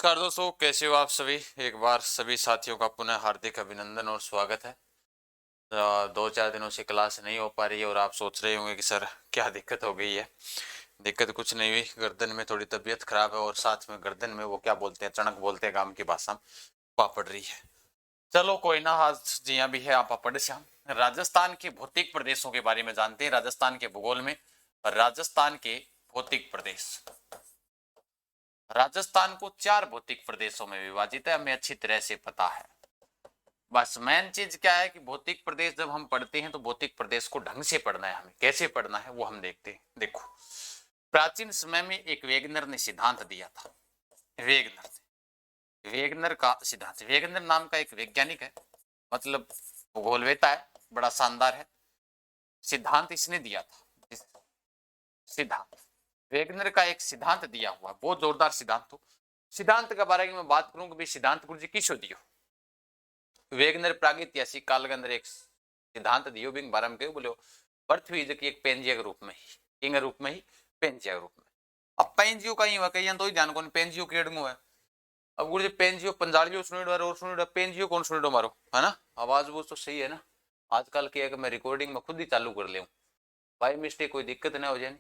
नमस्कार दोस्तों, कैसे हो आप सभी। एक बार सभी साथियों का पुनः हार्दिक अभिनंदन और स्वागत है। 2-4 दिनों से क्लास नहीं हो पा रही है और आप सोच रहे होंगे कि सर क्या दिक्कत हो गई है। दिक्कत कुछ नहीं हुई, गर्दन में थोड़ी तबीयत खराब है और साथ में गर्दन में वो क्या बोलते हैं, चणक बोलते हैं गांव की भाषा में, पापड़ रही है। चलो कोई ना, आज जिया भी है आप पापड़ श्याम। राजस्थान के भौतिक प्रदेशों के बारे में जानते हैं। राजस्थान के भूगोल में राजस्थान के भौतिक प्रदेश, राजस्थान को 4 भौतिक प्रदेशों में विभाजित है, हमें अच्छी तरह से पता है। बस मेन चीज क्या है कि भौतिक प्रदेश जब हम पढ़ते हैं तो भौतिक प्रदेश को ढंग से पढ़ना है, हमें कैसे पढ़ना है वो हम देखते हैं। देखो, प्राचीन समय में एक वेगनर ने सिद्धांत दिया था। वेगनर का सिद्धांत, वेगनर नाम का एक वैज्ञानिक है, मतलब भूगोलवेता है, बड़ा शानदार है। सिद्धांत इसने दिया था, सिद्धांत वेगनर का एक सिद्धांत दिया हुआ, बहुत जोरदार सिद्धांत। हो सिद्धांत के बारे में बात करूं कि सिद्धांत गुरु जी किसो दियो। वेगनर प्रागैतिहासिक काल के अंदर एक सिद्धांत दियो, बिंग बारे में बोलो पृथ्वी की एक पेंजिया के रूप में ही, किंग रूप में ही, पेंजिया के रूप में। अब पेंजियो का ही कहीं तो ही ध्यान कौन पेंजियो केड़गो है। अब गुरु जी पेंजियो पंजालियो सुनिडो और सुनिडो, पेंजियो कौन सुनिडो मारो, है ना। आवाज वो तो सही है ना। आजकल की मैं रिकॉर्डिंग में खुद ही चालू कर ले बाई मिस्टेक, कोई दिक्कत ना हो जाए,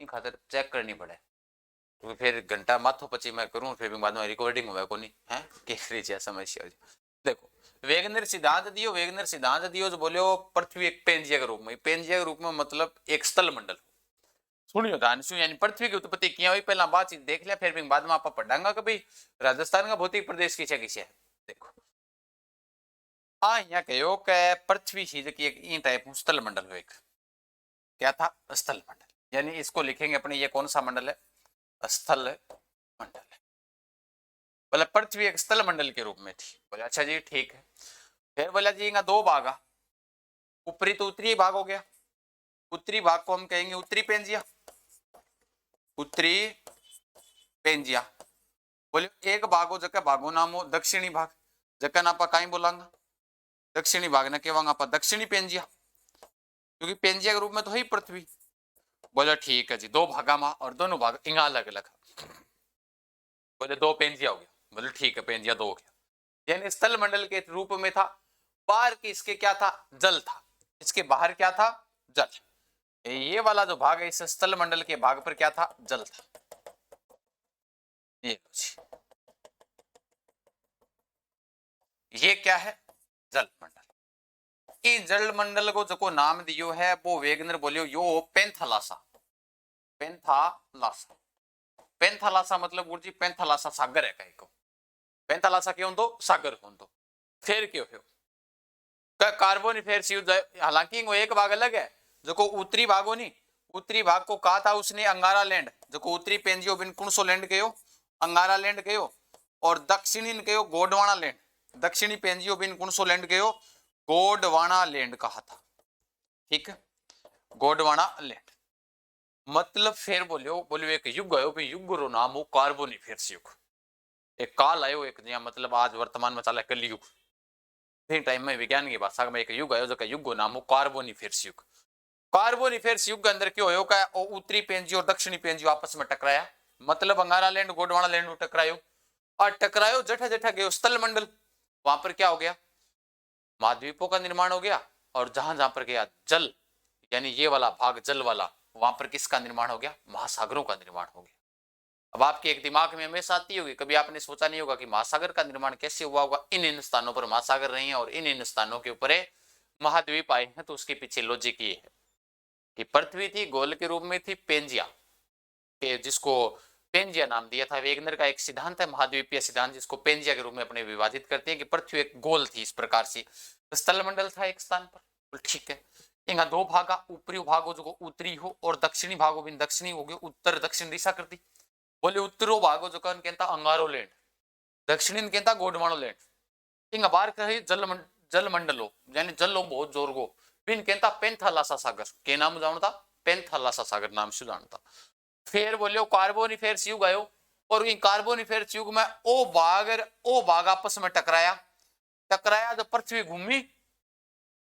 खातर चेक करनी पड़े, तो फिर घंटा माथो पची मैं करूं, फिर बाद में रिकॉर्डिंग हुआ को नहीं है कि समस्या। देखो, वेगनर सिद्धांत दियो, वेगनर सिद्धांत दियो जो बोलो पृथ्वी एक पेंजिया के रूप में, पेंजिया के रूप में मतलब एक स्थल मंडल। सुनियो ध्यान से, यानी पृथ्वी की उत्पत्ति किया हुई पहला बातचीत देख लिया, फिर बाद में आप पढ़ांगा कि भाई राजस्थान का भौतिक प्रदेश किसे किसे है। देखो हाँ, यहाँ कहो कि पृथ्वी चीज की एक ई टाइप स्थल मंडल हो, एक क्या था, स्थल मंडल। यानी इसको लिखेंगे अपने, ये कौन सा मंडल है, स्थल मंडल है। बोला पृथ्वी एक स्थल मंडल के रूप में थी। बोले अच्छा जी ठीक है। फिर बोला जी इनका 2 भाग, ऊपरी तो उत्तरी भाग हो गया, उत्तरी भाग को हम कहेंगे उत्तरी पेंजिया, उत्तरी पेंजिया। बोले एक भाग हो जगह भागो नाम हो दक्षिणी भाग, जगह ना कहीं बोलांगा दक्षिणी भाग ना केवांगा आप दक्षिणी पेंजिया, क्योंकि पेंजिया के रूप में तो है पृथ्वी। बोले ठीक है जी, 2 भागा में और दोनों भाग इंगा अलग अलग। बोले 2 पेंजिया हो गया। बोले ठीक है, पेंजिया 2 हो गया। यानी स्थल मंडल के रूप में था। बाहर के इसके क्या था, जल था, इसके बाहर क्या था, जल। ये वाला जो भाग है इस स्थल मंडल के भाग पर क्या था, जल था। ये क्या है, जल मंडल। इस जल मंडल को जो नाम दियो है वो वेगनर बोलियो यो पेंथलासा, पेंथालासा। पेंथालासा मतलब गुरुजी पेंथालासा सागर है कहीं को, पेंथालासा क्यों तो सागर हो तो फिर क्यों हो कार्बोनिफेर युद्ध। हालांकि वो एक भाग अलग है, जो को उत्तरी भागो नहीं, उत्तरी भाग को कहा था उसने अंगारा लैंड, जो को उत्तरी पेंजियो बिन कुणसो लैंड कहो, अंगारा लैंड कहो, और दक्षिणी कहो गोडवाना लैंड, दक्षिणी पेंजियो बिन कुणसो लैंड कहो गोडवाना लैंड कहा था। ठीक है, गोडवाना लैंड मतलब फिर बोलियो एक युग आयो, युग रो नाम हो कार्बोनिफेर युग। एक काल आयो एक, मतलब आज वर्तमान में चला कलयुग। टाइम में विज्ञान की भाषा में एक युग आयो जो युग को नाम हो कार्बोनिफेरस युग। कार्बोनिफेरस युग के अंदर क्यों हो का उत्तरी पेंजियो और दक्षिणी पेंजियो आपस में टकराया, मतलब अंगारा लैंड गोडवाना लैंड टकरायो, और टकरायो जठा जठा गयो स्थल मंडल, वहां पर क्या हो गया, महाद्वीपों का निर्माण हो गया। और जहां जहां पर गया जल, यानी ये वाला भाग जल वाला, वहां पर किसका निर्माण हो गया, महासागरों का निर्माण हो गया। अब आपके एक दिमाग में हमेशा आती होगी, कभी आपने सोचा नहीं होगा कि महासागर का निर्माण कैसे हुआ होगा। इन स्थानों पर महासागर नहीं है और इन स्थानों के ऊपर महाद्वीप आए हैं। तो उसके पीछे लॉजिक ये है कि पृथ्वी थी गोल के रूप में थी पेंजिया, के जिसको पेंजिया नाम दिया था। वेगनर का एक सिद्धांत है महाद्वीपीय सिद्धांत, जिसको पेंजिया के रूप में अपने विभाजित करते हैं कि पृथ्वी एक गोल थी इस प्रकार से, स्थल मंडल था एक स्थान पर। ठीक है, इनका 2 भागा, ऊपरी भाग हो जो उत्तरी हो और दक्षिणी भाग हो दक्षिणी हो गए, उत्तर दक्षिण दिशा कर दी। बोले उत्तरो भागो जो कहता अंगारो लैंड, दक्षिणी कहता गोडवानो लैंड। इंग बार कहे जल मंडलो, यानी जलो बहुत जोर गो, बिन कहता पेंथालासा सागर, के नाम जानता, पेंथालासा सागर नाम से जानता। फिर बोलियो कार्बोनिफेरस युग आयो, और इन कार्बोनिफेरस युग में ओ भाग आपस में टकराया, टकराया तो पृथ्वी घूमी,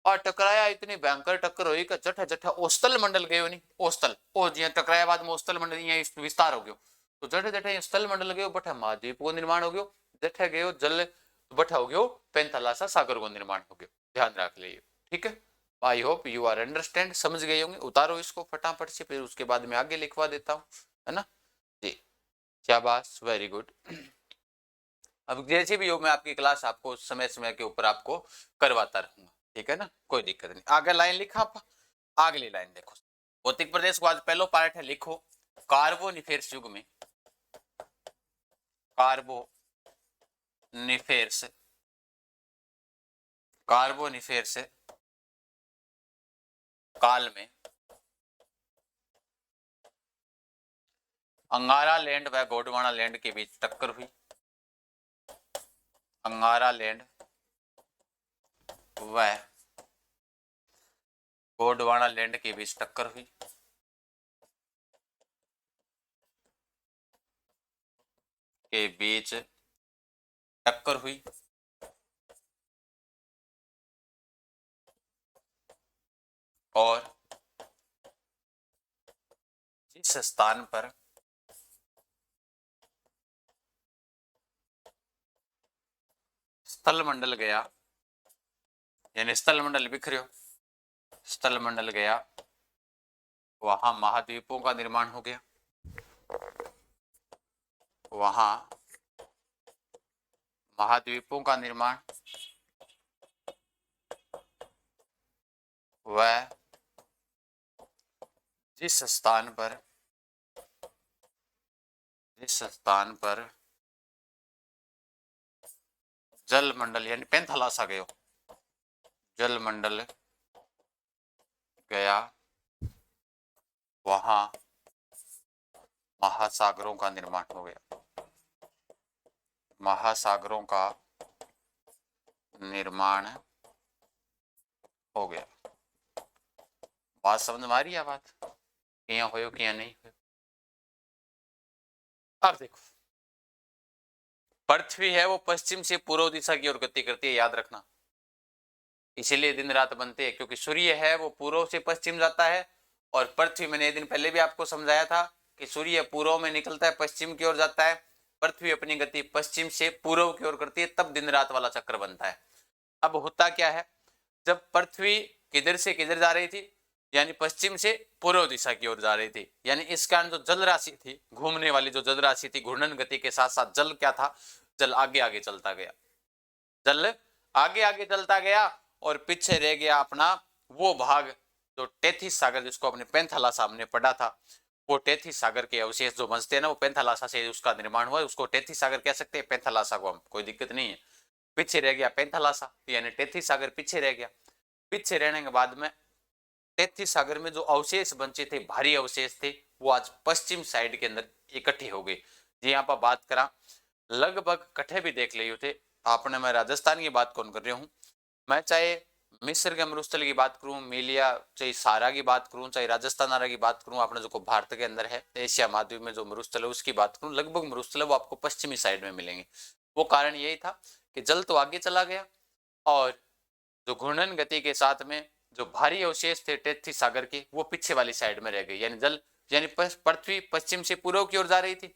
और टकराया इतनी भयंकर टक्कर हुई कि जठा जठा ओस्थल मंडल गयो नहीं, ओस्थल ओ जी टकराया बाद में ओस्थल मंडल विस्तार हो गयो। तो जठे जठे स्थल मंडल गयो बठे महाद्वीप को निर्माण हो गयो, जठे गयो जल बठा हो गयो पेंथालासा सागर को निर्माण हो गयो। ध्यान रख लियो, ठीक है। I hope you are understand, समझ गए होंगे। उतारो इसको फटाफट से, फिर उसके बाद में आगे लिखवा देता हूँ, है ना जी। शाबाश, वेरी गुड। अब जैसे भी हो मैं आपकी क्लास आपको समय समय के ऊपर आपको करवाता रहूंगा, ठीक है ना, कोई दिक्कत नहीं। आगे लाइन लिखा आप, अगली लाइन देखो। भौतिक प्रदेश को आज पहलो पार्ट है, लिखो कार्बोनिफेरस युग में, कार्बोनिफेरस, कार्बोनिफेरस काल में अंगारा लैंड व गोंडवाना लैंड के बीच टक्कर हुई। अंगारा लैंड व गोंडवाना लैंड के बीच टक्कर हुई। के बीच टक्कर हुई और जिस स्थान पर स्थल मंडल गया, यानी स्थल मंडल बिखरियो, स्थल मंडल गया, वहां महाद्वीपों का निर्माण हो गया, वहां महाद्वीपों का निर्माण व जिस स्थान पर जल मंडल यानी पेंथालासा गयो, जल मंडल गया, वहां महासागरों का निर्माण हो गया, महासागरों का निर्माण हो गया। बात समझ में आ रही है? बात किया हो किया नहीं हो? अब देखो, पृथ्वी है वो पश्चिम से पूर्व दिशा की ओर गति करती है, याद रखना। इसीलिए दिन रात बनते हैं, क्योंकि सूर्य है वो पूर्व से पश्चिम जाता है, और पृथ्वी, मैंने एक दिन पहले भी आपको समझाया था कि सूर्य पूर्व में निकलता है, पश्चिम की ओर जाता है, पृथ्वी अपनी गति पश्चिम से पूर्व की ओर करती है, तब दिन रात वाला चक्र बनता है। अब होता क्या है, जब पृथ्वी किधर से किधर जा रही थी, यानी पश्चिम से पूर्व दिशा की ओर जा रही थी, यानी इस कारण जो जल राशि थी, घूमने वाली जो जल राशि थी, घूर्णन गति के साथ साथ जल क्या था, जल आगे आगे चलता गया, जल आगे आगे चलता गया, और पीछे रह गया अपना वो भाग जो टेथिस सागर, जिसको अपने पेंथालासा हमने पढ़ा था, वो टेथिस सागर के अवशेष जो बचते हैं ना, वो पेंथालासा से उसका निर्माण हुआ, उसको टेथिस सागर कह सकते हैं, पेंथालासा को हम, कोई दिक्कत नहीं है। पीछे रह गया पेंथालासा, यानी टेथिस सागर पीछे रह गया। पीछे रहने के बाद में टेथिस सागर में जो अवशेष बचे थे, भारी अवशेष थे, वो आज पश्चिम साइड के अंदर इकट्ठे हो गए। जी यहाँ पर बात करा लगभग कट्ठे भी देख लिए थे आपने, मैं राजस्थान की बात कौन कर रही हूँ, मैं चाहे मिस्र के मरुस्थल की बात करूं, मेलिया, चाहे सारा की बात करूं, चाहे राजस्थान आरा की बात करूं, आपने जो भारत के अंदर है, एशिया महाद्वीप में जो मरुस्थल है उसकी बात करूं, लगभग मरुस्थल वो आपको पश्चिमी साइड में मिलेंगे। वो कारण यही था कि जल तो आगे चला गया, और जो घूर्णन गति के साथ में जो भारी अवशेष थे टेथिस सागर के, वो पीछे वाली साइड में रह गए, यानी जल, यानी पृथ्वी पश्चिम से पूर्व की ओर जा रही थी,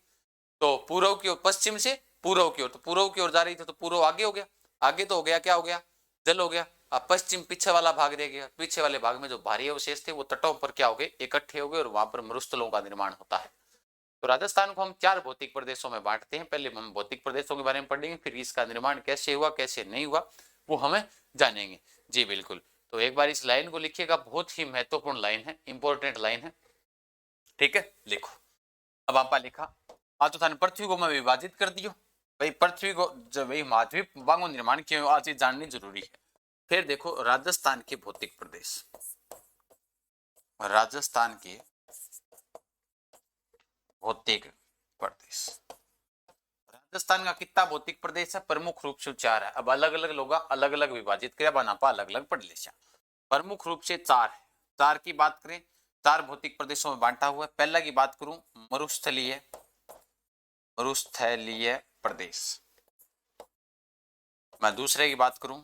तो पूर्व की ओर, पश्चिम से पूर्व की ओर, तो पूर्व की ओर जा रही थी, तो पूर्व आगे हो गया, आगे तो हो गया, क्या हो गया, जल हो गया। अब पश्चिम पीछे वाला भाग रह गया, पीछे वाले भाग में जो भारी अवशेष थे वो तटों पर क्या हो गए, इकट्ठे हो गए, और वहां पर मरुस्थलों का निर्माण होता है। तो राजस्थान को हम 4 भौतिक प्रदेशों में बांटते हैं। पहले हम भौतिक प्रदेशों के बारे में पढ़ेंगे, फिर इसका निर्माण कैसे हुआ कैसे नहीं हुआ वो हमें जानेंगे। जी बिल्कुल, तो एक बार इस लाइन को लिखिएगा, बहुत ही महत्वपूर्ण लाइन है, इंपॉर्टेंट लाइन है, ठीक है। लिखो, अब आपा लिखा, आज तो थाने पृथ्वी को मैं विभाजित कर दियो भाई, पृथ्वी को जब वही महाद्वीप वांगो निर्माण किया, आज ये जाननी जरूरी है। फिर देखो राजस्थान के भौतिक प्रदेश, राजस्थान के भौतिक प्रदेश, राजस्थान का कितना भौतिक प्रदेश है, प्रमुख रूप से 4 है। अब अलग अलग लोग अलग अलग विभाजित किया बनापा अलग अलग पढ़ ले, प्रमुख रूप से 4 है। 4 की बात करें, 4 भौतिक प्रदेशों में बांटा हुआ है। पहला की बात करूं, मरुस्थलीय, मरुस्थलीय प्रदेश। मैं दूसरे की बात करूं,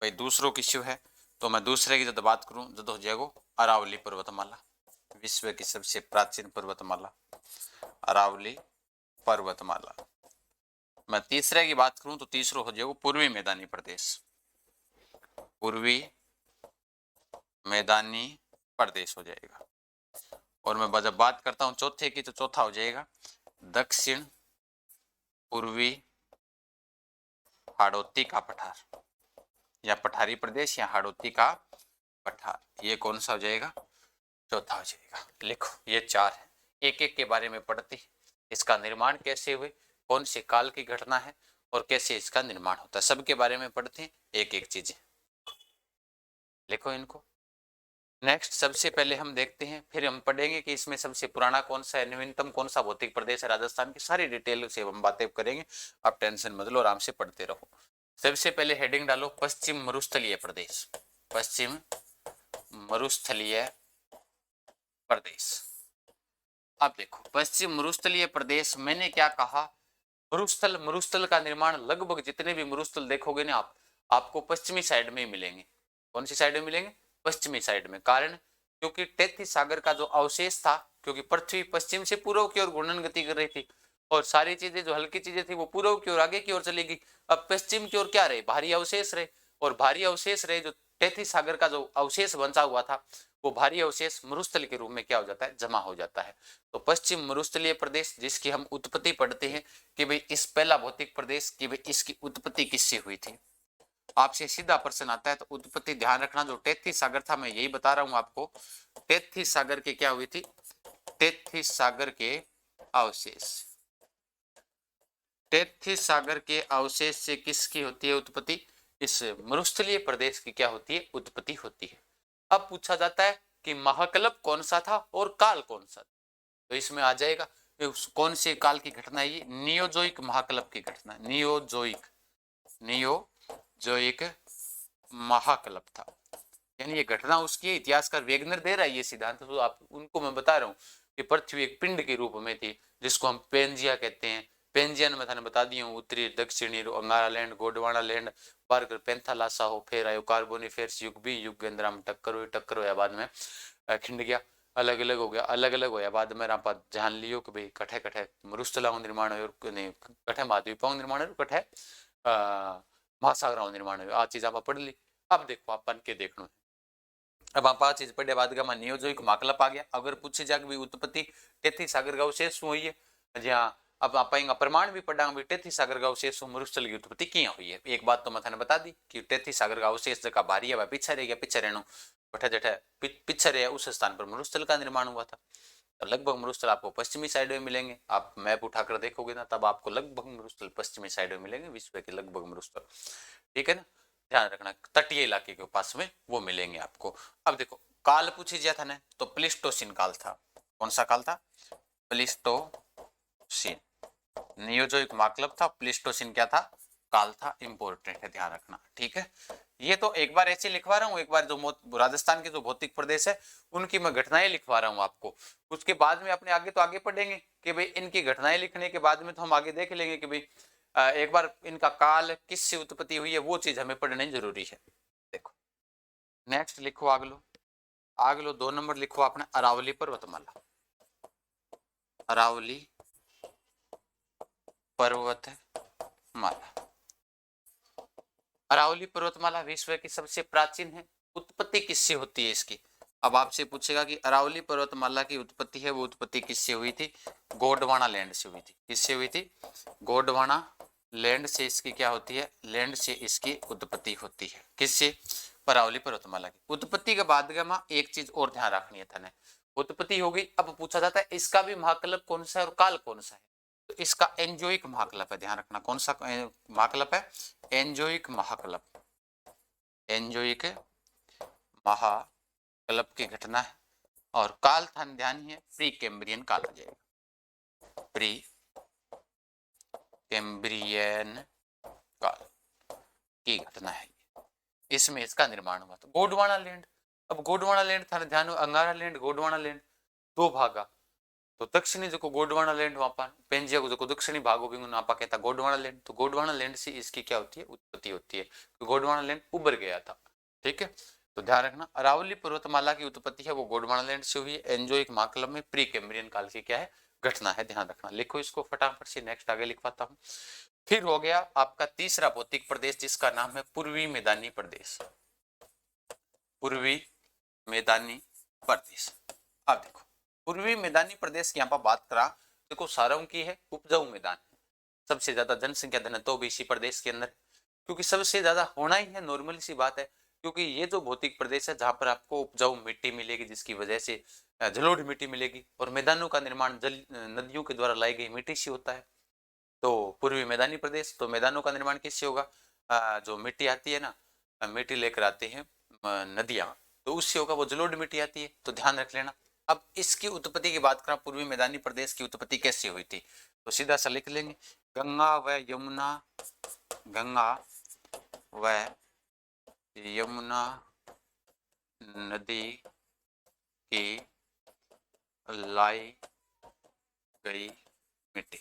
भाई दूसरों की इश्यू है, तो मैं दूसरे की जब बात करूं, जब हो जाएगा अरावली पर्वतमाला, विश्व की सबसे प्राचीन पर्वतमाला अरावली पर्वतमाला। मैं तीसरे की बात करूं तो तीसरा हो जाएगा पूर्वी मैदानी प्रदेश, पूर्वी मैदानी प्रदेश हो जाएगा। और मैं जब बात करता हूं चौथे की तो चौथा हो जाएगा दक्षिण पूर्वी हाड़ौती का पठार, या पठारी प्रदेश या हाड़ौती का पठार, ये कौन सा हो जाएगा? चौथा हो जाएगा। लिखो ये चार है, एक एक के बारे में पढ़ते, इसका निर्माण कैसे हुए, कौन से काल की घटना है और कैसे इसका निर्माण होता है, सबके बारे में पढ़ते हैं एक एक चीजें। लिखो इनको। नेक्स्ट सबसे पहले हम देखते हैं, फिर हम पढ़ेंगे कि इसमें सबसे पुराना कौन सा है, नवीनतम कौन सा भौतिक प्रदेश है राजस्थान की, सारी डिटेल से हम बातें करेंगे। आप टेंशन मत लो, आराम से पढ़ते रहो। सबसे पहले हेडिंग डालो पश्चिम मरुस्थलीय प्रदेश, पश्चिम मरुस्थलीय प्रदेश। अब देखो पश्चिम मरुस्थलीय प्रदेश, मैंने क्या कहा, मरुस्थल, मरुस्थल का निर्माण लगभग जितने भी मरुस्थल देखोगे ना आप, आपको पश्चिमी साइड में मिलेंगे। कौन सी साइड में मिलेंगे? पश्चिमी साइड में। कारण क्योंकि तैतीस सागर का जो अवशेष था, क्योंकि पृथ्वी पश्चिम से पूर्व की ओर घूर्णन गति कर रही थी और सारी चीजें जो हल्की चीजें थी वो पूर्व की ओर आगे की ओर चली गई। अब पश्चिम की ओर क्या रहे? भारी अवशेष रहे, और भारी अवशेष रहे जो तैतीस सागर का जो अवशेष बचा हुआ था वो भारी अवशेष मरुस्थल के रूप में क्या हो जाता है? जमा हो जाता है। तो पश्चिम मरुस्थलीय प्रदेश जिसकी हम उत्पत्ति पढ़ते हैं कि भाई इस पहला भौतिक प्रदेश की भाई इसकी उत्पत्ति किससे हुई थी, आपसे सीधा प्रश्न आता है। तो उत्पत्ति ध्यान रखना, जो तैतीस सागर था मैं यही बता रहा हूं आपको, तैतीस सागर के क्या हुई थी? तैतीस सागर के अवशेष, तैतीस सागर के अवशेष से किसकी होती है उत्पत्ति? इस मरुस्थलीय प्रदेश की क्या होती है? उत्पत्ति होती है। अब पूछा जाता है कि महाकल्प कौन सा था और काल कौन सा था, तो इसमें आ जाएगा कौन से काल की घटना है? ये नियोजोइक महाकल्प की घटना, नियोजोइक, नियोजोइक महाकल्प था। यानी ये घटना उसकी है, इतिहासकार वेगनर दे रहा है ये सिद्धांत, तो आप उनको मैं बता रहा हूँ कि पृथ्वी एक पिंड के रूप में थी जिसको हम पेंजिया कहते हैं। पेंजियन में थाने बता दी हूँ, उत्तरी दक्षिणी अंगारा लैंड, गोडवाना लैंड, बारगर पेंथालासा हो, फिर आयो कार्बोनिफेरस युग भी, युग के अंदर हम टक्कर हुआ, बाद में खिंड गया, अलग अलग हो गया, अलग अलग होया बाद में आप जान लियो कि भाई कठे कठे मरुस्थला निर्माण हो, कठे महाद्वीपों निर्माण हो, कठे महासागरों निर्माण हो, आ चीज आप पढ़ ली। अब देखो आप पढ़ के देखना, अब आप आ चीज पढ़े बाद में नियोजोइक महाकल्प आ गया। अगर पूछे जाए कि उत्पत्ति तैतीस सागर का अवशेष हुई है, जहाँ अब आप प्रमाण भी पढ़ा तैतीस सागर का अवशेष मरुस्थल की उत्पत्ति क्या हुई है। एक बात तो मैंने बता दी कि तैतीस सागर का अवशेष जगह भारी है पीछे रह गया, पीछे रहना बठे जठे पीछे रहे उस स्थान पर मरुस्थल का निर्माण हुआ था। तो लगभग मरुस्थल आपको पश्चिमी साइड में मिलेंगे, आप मैप उठाकर देखोगे ना तब आपको लगभग मरुस्थल पश्चिमी साइड में मिलेंगे, विश्व के लगभग मरुस्थल, ठीक है ना, ध्यान रखना तटीय इलाके के पास में वो मिलेंगे आपको। अब देखो काल पूछी जाता ना तो प्लिस्टोसिन काल था। कौन सा काल था? प्लिस्टोसिन। नियोजोइक महाकल्प था, प्लिस्टोसिन क्या था? काल था। इंपॉर्टेंट है, ध्यान रखना, ठीक है। ये तो एक बार ऐसे लिखवा रहा हूँ, एक बार जो राजस्थान के जो भौतिक प्रदेश है उनकी मैं घटनाएं लिखवा रहा हूँ आपको। उसके बाद में अपने आगे तो आगे पढ़ेंगे कि भाई इनकी घटनाएं लिखने के बाद में तो हम आगे देख लेंगे कि भाई एक बार इनका काल किससे उत्पत्ति हुई है वो चीज हमें पढ़नी जरूरी है। देखो नेक्स्ट लिखो आगलो 2 नंबर लिखो आपने अरावली पर्वतमाला, अरावली पर्वतमाला। अरावली पर्वतमाला विश्व की सबसे प्राचीन है। उत्पत्ति किससे होती है इसकी? अब आपसे पूछेगा कि अरावली पर्वतमाला की उत्पत्ति है वो उत्पत्ति किससे हुई थी? गोंडवाना लैंड से हुई थी। किससे हुई थी? गोंडवाना लैंड से इसकी क्या होती है? लैंड से इसकी उत्पत्ति होती है। किससे? अरावली पर्वतमाला की। उत्पत्ति के बाद एक चीज और ध्यान रखनी है थाने, उत्पत्ति हो गई, अब पूछा जाता है इसका भी महाकल्प कौन सा है और काल कौन सा है? तो इसका एंजोइक महाकल्प है, ध्यान रखना। कौन सा महाकल्प है? एंजोइक महाकल्प, एंजोइक महाकल्प की घटना है। और काल था ध्यान है प्री कैम्ब्रियन काल आ जाएगा, प्री कैम्ब्रियन काल की घटना है, इसमें इसका निर्माण हुआ था। गोंडवाना लैंड, अब गोंडवाना लैंड था ध्यान, अंगारा लैंड, गोंडवाना लैंड दो भागा, तो दक्षिणी जो गोंडवाना लैंड वहां पेंजिया को जो दक्षिणी भाग होगी वहां कहता गोंडवाना लैंड। तो गोंडवाना लैंड से इसकी क्या होती है? उत्पत्ति होती है, तो गोंडवाना लैंड उभर गया था, ठीक है। तो ध्यान रखना अरावली पर्वतमाला की उत्पत्ति है वो गोंडवाना लैंड से हुई है। एंजोइक महाकल्प में प्री कैम्ब्रियन काल की क्या है? घटना है, ध्यान रखना। लिखो इसको फटाफट से, नेक्स्ट आगे लिखवाता हूं। फिर हो गया आपका तीसरा भौतिक प्रदेश जिसका नाम है पूर्वी मैदानी प्रदेश। पूर्वी मैदानी प्रदेश। अब देखो पूर्वी मैदानी प्रदेश की यहाँ पर बात करा, देखो सारंगी है, उपजाऊ मैदान है, सबसे ज्यादा जनसंख्या घनत्व भी इसी प्रदेश के अंदर, क्योंकि सबसे ज्यादा होना ही है, नॉर्मल सी बात है, क्योंकि ये जो भौतिक प्रदेश है जहां पर आपको उपजाऊ मिट्टी मिलेगी जिसकी वजह से जलोढ़ मिट्टी मिलेगी, और मैदानों का निर्माण जल नदियों के द्वारा लाई गई मिट्टी से होता है। तो पूर्वी मैदानी प्रदेश, तो मैदानों का निर्माण किससे होगा? जो मिट्टी आती है ना, मिट्टी लेकर आते हैं नदियां, तो उससे होगा, वो जलोढ़ मिट्टी आती है, तो ध्यान रख लेना। अब इसकी उत्पत्ति की बात करें, पूर्वी मैदानी प्रदेश की उत्पत्ति कैसे हुई थी, तो सीधा सा लिख लेंगे, गंगा व यमुना, गंगा व यमुना नदी की लाई गई मिट्टी।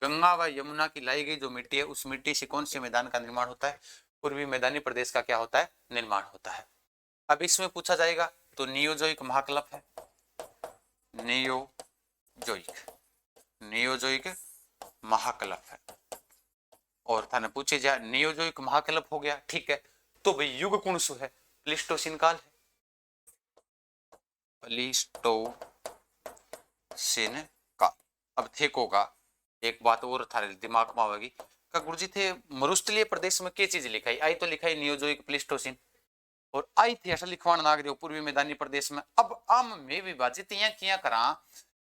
गंगा व यमुना की लाई गई जो मिट्टी है, उस मिट्टी से कौन से मैदान का निर्माण होता है? पूर्वी मैदानी प्रदेश का क्या होता है? निर्माण होता है। अब इसमें पूछा जाएगा तो नियोजोइक महाकल्प है, नियोजोइक, नियोजोइक महाकल्प है। और थाने पूछे जाए नियोजोइक महाकल्प हो गया, ठीक है, तो भाई युग कौन सो है? प्लीस्टोसीन काल है, प्लीस्टोसीन काल। अब देखोगा एक बात और थारे दिमाग में आवेगी, का गुरुजी थे मरुस्थलीय प्रदेश में क्या चीज लिखाई आई? तो लिखाई नियोजोइक प्लीस्टोसीन, और आई थी ऐसा लिखवाण नाग रहे हो पूर्वी मैदानी प्रदेश में। अब आम में विभाजित यहाँ किया करा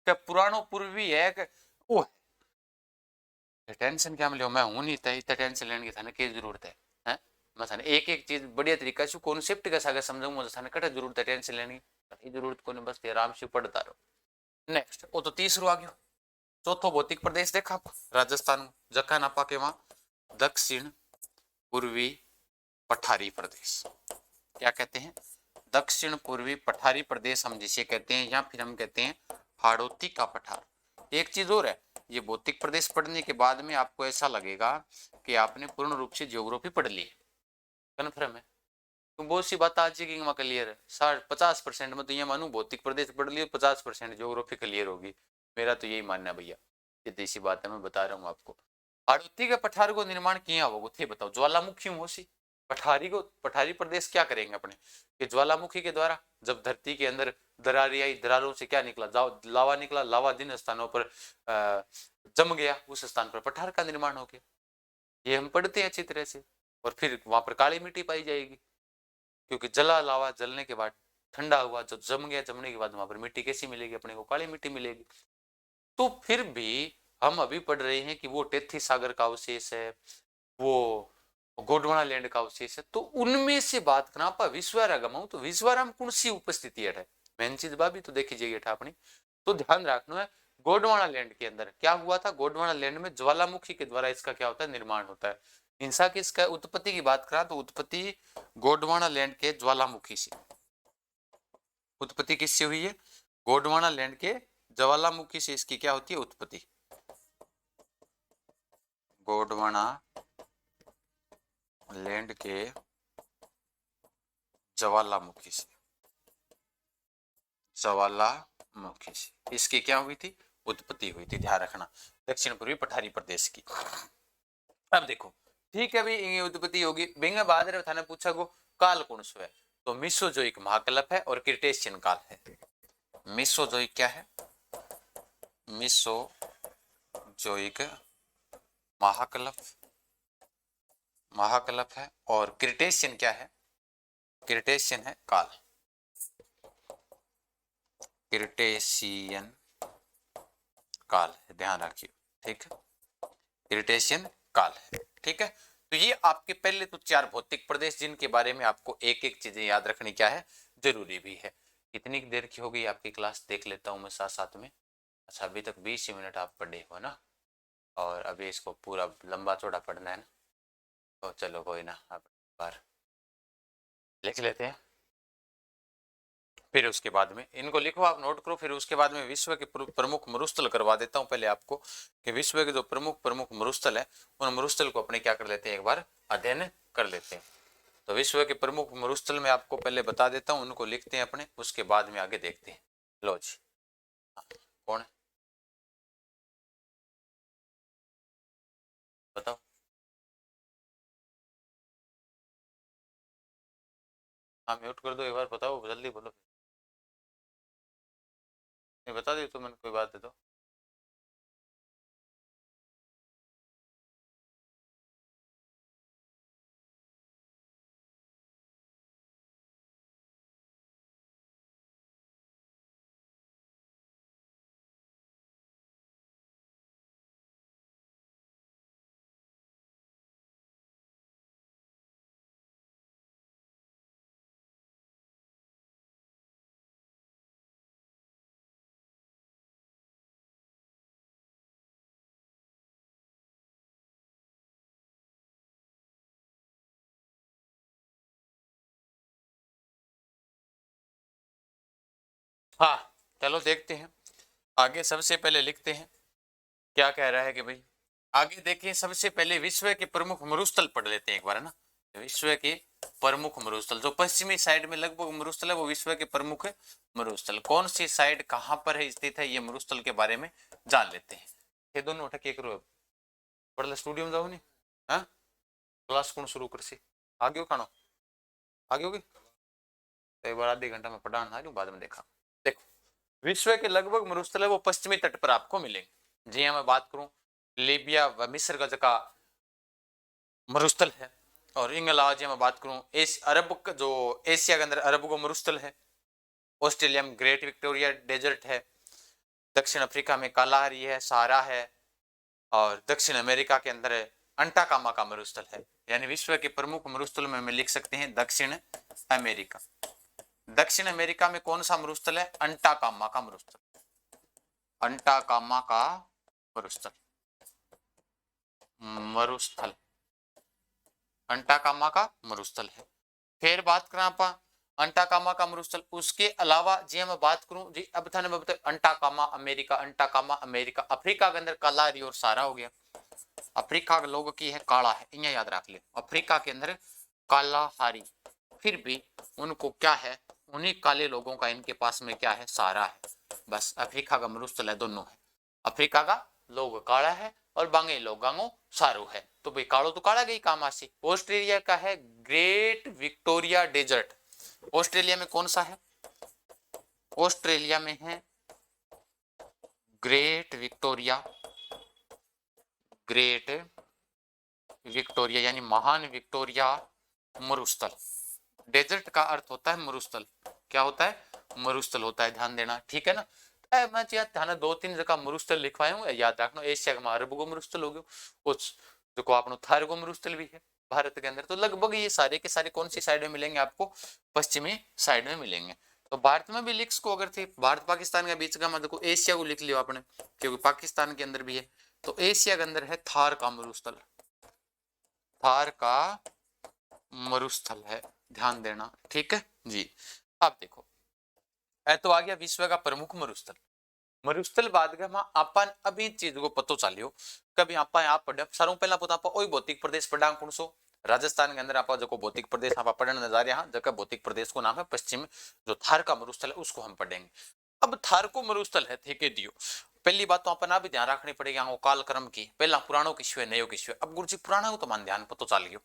कि पुरानो पूर्वी है कि वो है, टेंशन क्या मिलो, मैं हूं नहीं था, इतना टेंशन लेने की थाने क्या जरूरत है, हैं? मैं थाने एक एक चीज बढ़िया तरीका से कॉन्सेप्ट का सागर समझाऊंगा, तो थाने कटा जरूरत है टेंशन लेने की, जरूरत को नहीं, बस आराम से पढ़ता रहो। नेक्स्ट वो तो तीसरो आ गयो। चौथो भौतिक प्रदेश देखा राजस्थान, जखा नापा के वहां दक्षिण पूर्वी पठारी प्रदेश, क्या कहते हैं? दक्षिण पूर्वी पठारी प्रदेश हम जिसे कहते हैं, या फिर हम कहते हैं हाड़ौती का पठार। एक चीज और है, ये भौतिक प्रदेश पढ़ने के बाद में आपको ऐसा लगेगा कि आपने पूर्ण रूप से ज्योग्राफी पढ़ ली है, कन्फर्म है, तो बहुत सी बात आज की क्लियर है। 50% में तो ये मानू भौतिक प्रदेश पढ़ लियो, 50% ज्योग्राफी क्लियर होगी, मेरा तो यही मानना है भैया, सीधी सी बात है, मैं बता रहा हूँ आपको। हाड़ौती के पठार को निर्माण किया होगा, थे बताओ, ज्वालामुखी हो सी पठारी को, पठारी प्रदेश क्या करेंगे अपने कि ज्वालामुखी के द्वारा जब धरती के अंदर दरारी आई, दरारों से क्या निकला? लावा निकला, लावा जिन स्थानों पर जम गया, उस स्थान पर पठार का निर्माण हो गया, ये हम पढ़ते हैं अच्छी तरह से। और फिर वहां पर काली मिट्टी पाई जाएगी, क्योंकि जला लावा जलने के बाद ठंडा हुआ, जब जम गया, जमने के बाद वहां पर मिट्टी कैसी मिलेगी अपने को? काली मिट्टी मिलेगी। तो फिर भी हम अभी पढ़ रहे हैं कि वो टेथी सागर का अवशेष है, वो गोडवाना लैंड का अवशेष है, तो उनमें से बात करना आप विश्वारागम हूं, तो विश्वाराम कौन सी उपस्थिति है? मेन चीज बाबी तो देखी जाएगी अपनी, तो ध्यान रखना है गोडवाना लैंड के अंदर क्या हुआ था? गोडवाना लैंड में ज्वालामुखी के द्वारा इसका क्या होता है? निर्माण होता है। हिंसा की इसका उत्पत्ति की बात करा तो उत्पत्ति गोडवाना लैंड के ज्वालामुखी से, उत्पत्ति किससे हुई है? गोडवाना लैंड के ज्वालामुखी से इसकी क्या होती है? उत्पत्ति। गोडवाना लैंड के ज्वालामुखी से, ज्वालामुखी से इसकी क्या हुई थी? उत्पत्ति हुई थी, ध्यान रखना, दक्षिण पूर्वी पठारी प्रदेश की। अब देखो ठीक है भाई, ये उत्पत्ति होगी, बिंग बाद थाने पूछा गो काल कौन सो है? तो मिसोजोइक महाकल्प है और क्रिटेशियन काल है। मिसोजोइक क्या है? मिसोजोइक महाकल्प, महाकल्प है, और क्रिटेशियन क्या है? क्रिटेशियन है काल, क्रिटेशियन काल है, ध्यान रखिए, ठीक है, क्रिटेशियन काल है, ठीक है। तो ये आपके पहले तो 4 भौतिक प्रदेश जिनके बारे में आपको एक एक चीजें याद रखनी क्या है? जरूरी भी है। कितनी देर की हो गई आपकी क्लास देख लेता हूँ मैं साथ साथ में। अच्छा अभी तक 20 मिनट आप पढ़े हो ना, और अभी इसको पूरा लंबा चौड़ा पढ़ना है ना, तो चलो कोई ना, अब बार लिख लेते हैं, फिर उसके बाद में इनको लिखो, आप नोट करो, फिर उसके बाद में विश्व के प्रमुख मरुस्थल करवा देता हूं पहले आपको, कि विश्व के जो प्रमुख मरुस्थल है उन मरुस्थल को अपने क्या कर लेते हैं, एक बार अध्ययन कर लेते हैं। तो विश्व के प्रमुख मरुस्थल में आपको पहले बता देता हूं, उनको लिखते हैं अपने, उसके बाद में आगे देखते हैं। लो जी, कौन है? बताओ। हाँ म्यूट कर दो एक बार, बताओ जल्दी बोलो। नहीं बता दी तो मैंने, कोई बात है तो। हाँ चलो देखते हैं आगे। सबसे पहले लिखते हैं क्या कह रहा है कि भाई आगे देखिए, सबसे पहले विश्व के प्रमुख मरुस्थल पढ़ लेते हैं एक बार, है ना। विश्व के प्रमुख मरुस्थल, जो पश्चिमी साइड में लगभग मरुस्थल है वो विश्व के प्रमुख मरुस्थल कौन सी साइड कहाँ पर है स्थित है, ये मरुस्थल के बारे में जान लेते हैं। ये दोनों उठा के करो, पढ़ ले, स्टूडियो में जाओ नहीं। हाँ क्लास कौन शुरू कर सी, आगे हो खाना, आगे होगी तो एक बार आधे घंटा में पढ़ा ना बाद में देखा। देखो विश्व के लगभग मरुस्थल है वो पश्चिमी तट पर आपको मिलेंगे। जी हाँ, मैं बात करूं लीबिया व मिस्र का जगह मरुस्थल है। और इन अलावा जी मैं बात करूं अरब जो एशिया के अंदर अरब को मरुस्थल है। ऑस्ट्रेलिया में ग्रेट विक्टोरिया डेजर्ट है। दक्षिण अफ्रीका में कालाहारी है, सहारा है। और दक्षिण अमेरिका के अंदर अंटाकामा का मरुस्थल है। यानी विश्व के प्रमुख मरुस्थल में लिख सकते हैं दक्षिण अमेरिका। दक्षिण अमेरिका में कौन सा मरुस्थल है, अंटाकामा का मरुस्थल, अंटाकामा का मरुस्थल, मरुस्थल अंटाकामा का मरुस्थल है। फिर बात करें आप अंटाकामा का मरुस्थल, उसके अलावा जी मैं बात करूं जी अब था मैं बताऊं अंटाकामा अमेरिका, अंटाकामा अमेरिका, अफ्रीका के अंदर कालाहारी और सारा हो गया। अफ्रीका के लोगों की है काला है, इन्हें याद रख ले, अफ्रीका के अंदर कालाहारी, फिर भी उनको क्या है, उन्हीं काले लोगों का इनके पास में क्या है, सारा है। बस अफ्रीका का मरुस्थल है, दोनों है। अफ्रीका का लोग काला है और बांगे लोगांगो सारू है, तो भाई कालो तो काला गई कामासी। ऑस्ट्रेलिया का है ग्रेट विक्टोरिया डेजर्ट। ऑस्ट्रेलिया में कौन सा है, ऑस्ट्रेलिया में है ग्रेट विक्टोरिया, ग्रेट विक्टोरिया यानी महान विक्टोरिया मरुस्थल। डेजर्ट का अर्थ होता है मरुस्थल, क्या होता है, मरुस्थल होता है, ध्यान देना ठीक है ना। मैं ध्यान दो तीन जगह मरुस्थल लिखवाए हूँ, याद रखना। एशिया का अरब को मरुस्थल हो गया, कुछ देखो आपने थार को मरुस्थल भी है भारत के अंदर। तो लगभग ये सारे के सारे कौन सी साइड में मिलेंगे आपको, पश्चिमी साइड में मिलेंगे। तो भारत में भी लिख्स को अगर थे भारत पाकिस्तान के बीच का, मैं देखो एशिया को लिख लियो आपने क्योंकि पाकिस्तान के अंदर भी है। तो एशिया के अंदर है थार का मरुस्थल, थार का मरुस्थल है, ध्यान देना ठीक है जी। अब देखो तो आ गया विश्व का प्रमुख मरुस्थल। मरुस्थल बाद में अपन अभी चीज को पतो चलियो कभी आपा आप पढ़े सारों पहला पता आपा ओई भौतिक प्रदेश पढ़ा कौन सो, राजस्थान के अंदर आपा जो भौतिक प्रदेश आपा पढ़ने जा रहे हैं, जगह भौतिक प्रदेश को नाम है पश्चिम, जो थार का मरुस्थल है उसको हम पढ़ेंगे। अब थार को मरुस्थल है थे दियो, पहली बात तो अपन भी ध्यान रखनी पड़ेगी वो काल क्रम की, पहला पुराणों किस्सू है नयो किस्सू है। अब गुरु जी पुराना हो तो मान ध्यान पतो चल गयो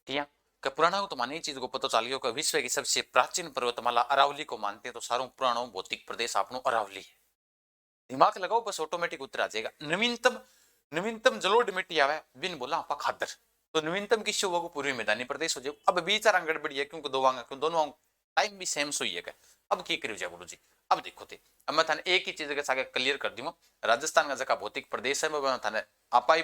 ठीक है, पुराणों तो मानी चीज को पता चल गया कि विश्व की सबसे प्राचीन पर्वतमाला अरावली को मानते हैं, तो सारों पुराणों भौतिक प्रदेश आपनो अरावली है। दिमाग लगाओ बस ऑटोमेटिक उतर आ जाएगा। नवीनतम नवीनतम जलोढ़ मिट्टी आवे बिन बोला आपा खादर, तो नवीनतम किस्सो वो पूर्वी मैदानी प्रदेश हो जाए। अब बीचारा गड़बड़ी है क्योंकि दोनों टाइम भी सेम सो ही है। अब की करियो जाए गुरु जी, अब देखो थे अब मैं थाने एक ही चीज के साथ क्लियर कर दूंगा। राजस्थान का जगह भौतिक प्रदेश है मैं थाने आपा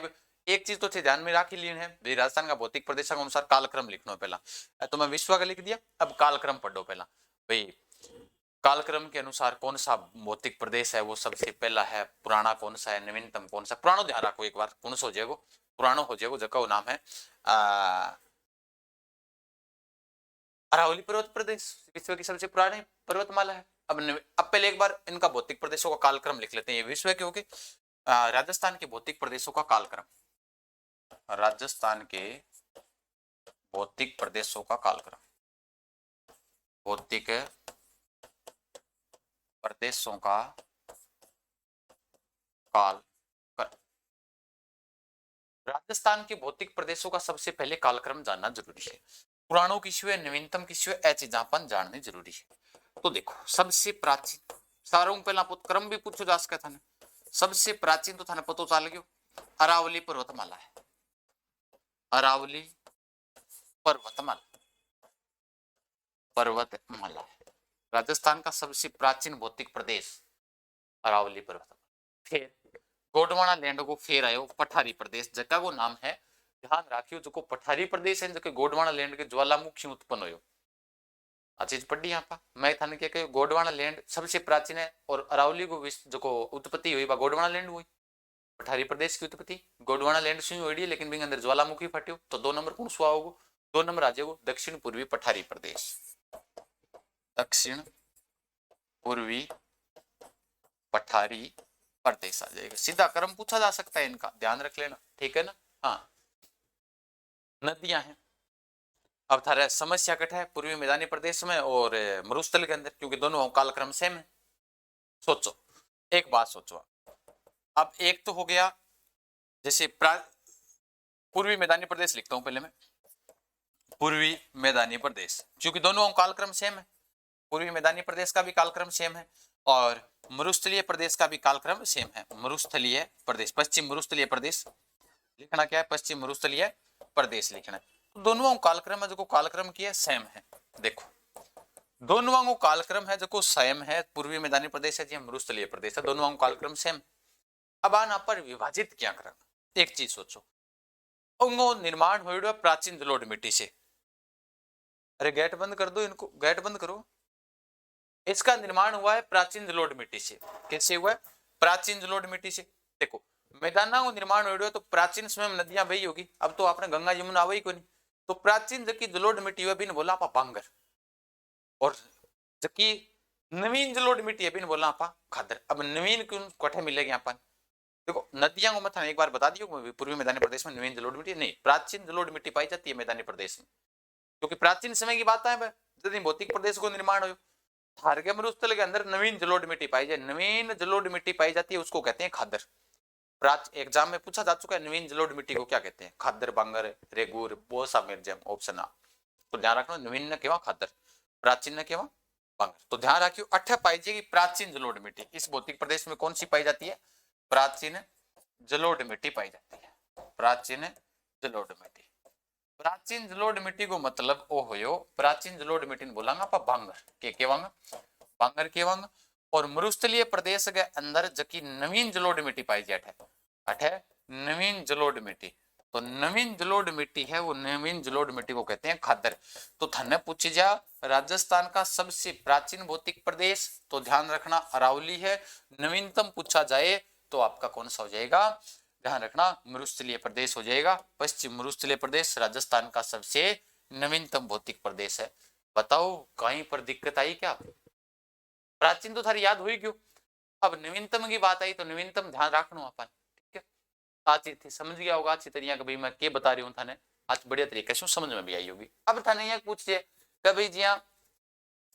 एक चीज तो थे ध्यान में राखी ली है, राजस्थान का भौतिक प्रदेश के अनुसार कालक्रम लिखना पहला, तो मैं विश्व का लिख दिया। अब कालक्रम पढ़ो पहला भाई, कालक्रम के अनुसार कौन सा भौतिक प्रदेश है वो सबसे पहला है, पुराना कौन सा है, नवीनतम कौन सा। पुरानो ध्यान रखो एक बार कौन सा हो जाएगा, पुरानो हो जाएगा जगह नाम है अरावली पर्वत प्रदेश, विश्व की सबसे पुरानी पर्वतमाला है। अब पहले एक बार इनका भौतिक प्रदेशों का कालक्रम लिख लेते हैं, ये विश्व के होगी राजस्थान के भौतिक प्रदेशों का कालक्रम, राजस्थान के भौतिक प्रदेशों का कालक्रम, भौतिक प्रदेशों का काल राजस्थान के भौतिक प्रदेशों का सबसे पहले कालक्रम जानना जरूरी है। पुराणों किसी है, नवीनतम किसी है, ऐ चीजा जाननी जरूरी है। तो देखो सबसे प्राचीन सारों पहला क्रम भी पूछो जा सके थाने। सबसे प्राचीन तो थाने पतो चल गयो अरावली पर्वतमाला है। अरावली पर्वतमाला, पर्वतमाला है राजस्थान का सबसे प्राचीन भौतिक प्रदेश अरावली पर्वतमाला। फिर गोंडवाना लैंड को फिर आयो पठारी प्रदेश, जगह को नाम है ध्यान राखियो जो पठारी प्रदेश है जो गोंडवाना लैंड के ज्वालामुखी उत्पन्न हो। आ चीज पढ़ी यहाँ पर मैं थाने क्या गोंडवाना लैंड सबसे प्राचीन है और अरावली को जो उत्पत्ति हुई गोंडवाना लैंड हुई। पठारी प्रदेश की उत्पत्ति गोंडवाना लैंड से हुई लेकिन बिंग अंदर ज्वालामुखी फट्यो तो 2 नंबर कौन सुआ होगा? 2 नंबर आ जाएगा दक्षिण पूर्वी पठारी प्रदेश। दक्षिण पूर्वी पठारी प्रदेश आ जाएगा। सीधा क्रम पूछा जा सकता है इनका, ध्यान रख लेना, ठीक है ना। हाँ नदियां हैं। अब थारा समस्या कट है पूर्वी मैदानी प्रदेश में और मरुस्थल के अंदर, क्योंकि दोनों कालक्रम सेम है। सोचो एक बात सोचो, अब एक तो हो गया जैसे पूर्वी मैदानी प्रदेश लिखता हूं पहले मैं, पूर्वी मैदानी प्रदेश, क्योंकि दोनों कालक्रम सेम है। पूर्वी मैदानी प्रदेश का भी कालक्रम सेम है और मरुस्थलीय प्रदेश का भी कालक्रम सेम है। मरुस्थलीय प्रदेश, पश्चिम मरुस्थलीय प्रदेश लिखना क्या है? पश्चिम मरुस्थलीय प्रदेश लिखना है। तो दोनों कालक्रम है जो कालक्रम की है सेम है। देखो दोनों को कालक्रम है जो सेम है, पूर्वी मैदानी प्रदेश है जी मरुस्थलीय प्रदेश है, दोनों कालक्रम सेम। अब आना पर विभाजित क्या करना, एक चीज सोचो, उनको निर्माण हो प्राचीन जलोढ़ मिट्टी से। अरे गेट बंद कर दो इनको, गेट बंद करो। इसका निर्माण हुआ है प्राचीन जलोढ़ मिट्टी से। कैसे हुआ है? प्राचीन जलोढ़ मिट्टी से। देखो मैदाना को निर्माण हो तो प्राचीन समय में नदियां बही होगी, अब तो आपने गंगा यमुना वही को नहीं, तो प्राचीन जबकि जलोढ़ मिट्टी हुआ बिन बोला आप बांगर, और जबकि नवीन जलोढ़ मिट्टी है बिन बोला आप खादर। अब नवीन क्यों कठे मिलेगी अपन? देखो नदियां को मैं एक बार बता दियो पूर्वी मैदानी प्रदेश में नवीन जलोढ़ मिट्टी नहीं, प्राचीन जलोढ़ मिट्टी पाई जाती है मैदानी प्रदेश में, क्योंकि प्राचीन समय की बात है यदि भौतिक प्रदेश को निर्माण हो थारगे मरुस्थल के अंदर नवीन जलोढ़ मिट्टी पाई जाए, नवीन जलोढ़ मिट्टी पाई जाती है उसको कहते हैं खादर। एग्जाम में पूछा जा चुका है नवीन जलोढ़ मिट्टी को क्या कहते हैं? खादर, बांगर, रेगूर, बोसा, मिर्जम, ऑप्शन आ। तो ध्यान रखना नवीन न केवा खादर, प्राचीन न केवा बांगर। तो ध्यान रखियो अठ पाई जाएगी प्राचीन जलोढ़ मिट्टी। इस भौतिक प्रदेश में कौन सी पाई जाती है? प्राचीन जलोढ़ मिट्टी पाई जाती है, प्राचीन जलोढ़ मिट्टी। प्राचीन जलोढ़ मिट्टी को मतलब ओ होयो प्राचीन जलोढ़ मिट्टी ने बोलांगा आप बांगर के केवांगा, बांगर केवांगा। और मरुस्थलीय प्रदेश के अंदर जबकि नवीन जलोढ़ मिट्टी पाई जाती है, अठे नवीन जलोढ़ मिट्टी। तो नवीन जलोढ़ मिट्टी है वो नवीन जलोढ़ मिट्टी को कहते हैं खादर। तो थाने पूछी जा राजस्थान का सबसे प्राचीन भौतिक प्रदेश, तो ध्यान रखना अरावली है। नवीनतम पूछा जाए तो आपका कौन सा हो जाएगा? ध्यान रखना मरुस्थलीय प्रदेश हो जाएगा। पश्चिम मरुस्थलीय प्रदेश राजस्थान का सबसे नवीनतम भौतिक प्रदेश है। बताओ कहीं पर दिक्कत आई क्या? प्राचीन तो थारी याद हुई क्यों, अब नवीनतम की बात आई तो नवीनतम ध्यान रखना अपन, ठीक है। अच्छी थी समझ गया होगा अच्छी तरीके का भाई मैं क्या बता रही हूँ थाने, आज बढ़िया तरीके से समझ में भी आई होगी। अब थाने यहाँ पूछिए कि भाई जी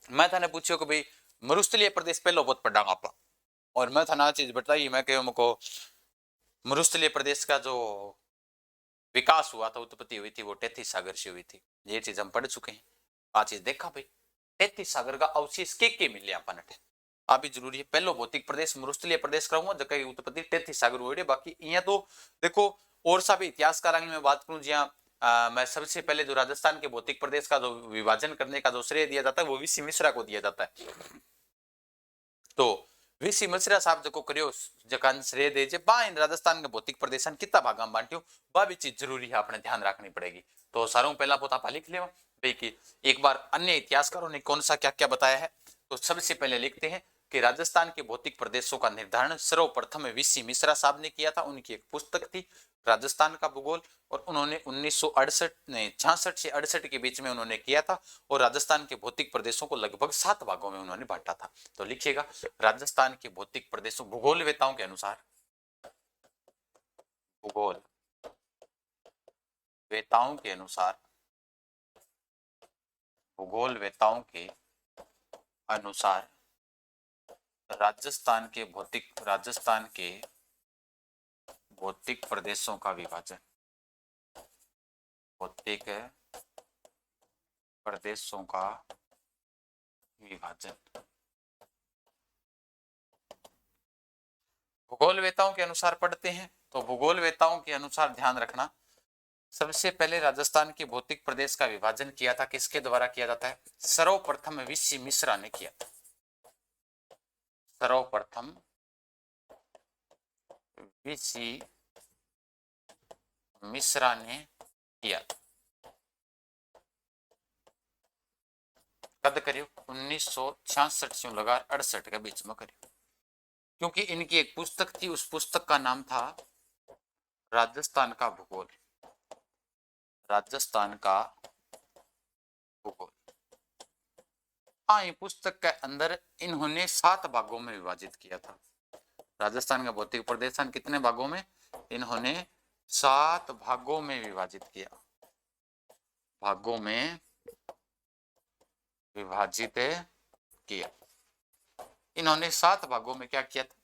मैं थाने पूछियो कि भाई मरुस्थलीय प्रदेश पहलो बहुत पढ़ा आप, और मैं थाना चीज बताई मैं कहूँ मुझको मरुस्थलीय प्रदेश का जो विकास हुआ था, उत्पत्ति हुई थी वो 33 सागर से हुई थी। ये चीज हम पढ़ चुके हैं। आज चीज देखा भाई 33 सागर का अवशेष के मिले अपन आ भी जरूरी है। पहलो भौतिक प्रदेश मरुस्थलीय प्रदेश कहूंगा जगह उत्पत्ति 33 सागर हुई। बाकी यहाँ तो देखो और सा भी इतिहासकार में बात करूं जहाँ मैं सबसे पहले जो राजस्थान के भौतिक प्रदेश का जो विभाजन करने का जो श्रेय दिया जाता है वो वीसी मिश्रा को दिया जाता है। तो वीसी मिश्रा साहब जो करियो जकान श्रेय दे जे बा इन राजस्थान के भौतिक प्रदेश कितना भागा में बांटियो वह भी चीज जरूरी है आपने ध्यान रखनी पड़ेगी। तो सारों पहला पोता आप लिख लेवा कि एक बार अन्य इतिहासकारों ने कौन सा क्या क्या बताया है। तो सबसे पहले लिखते हैं कि राजस्थान के भौतिक प्रदेशों का निर्धारण सर्वप्रथम वीसी मिश्रा साहब ने किया था। उनकी एक पुस्तक थी राजस्थान का भूगोल और उन्होंने 1966 से 68 के बीच में उन्होंने किया था और राजस्थान के भौतिक प्रदेशों को लगभग 7 भागों में उन्होंने बांटा था। तो लिखिएगा राजस्थान के भौतिक प्रदेशों भूगोल वेताओं के अनुसार, भूगोल वेताओं के अनुसार, भूगोल वेताओं के अनुसार राजस्थान के भौतिक प्रदेशों का विभाजन भौतिक प्रदेशों का विभाजन। भूगोलवेताओं के अनुसार पढ़ते हैं तो भूगोलवेताओं के अनुसार ध्यान रखना, सबसे पहले राजस्थान के भौतिक प्रदेश का विभाजन किया था, किसके द्वारा किया जाता है? सर्वप्रथम वीसी मिश्रा ने किया था। सर्वप्रथम वीसी मिश्रा ने किया था। कद करियो 1966 से लगा 68 के बीच में करियो, क्योंकि इनकी एक पुस्तक थी, उस पुस्तक का नाम था राजस्थान का भूगोल। राजस्थान का भूगोल। हाँ, पुस्तक के अंदर इन्होंने 7 भागों में विभाजित किया था। राजस्थान का भौतिक प्रदेश कितने भागों में? इन्होंने 7 भागों में विभाजित किया। भागों में विभाजित किया। इन्होंने 7 भागों में क्या किया था?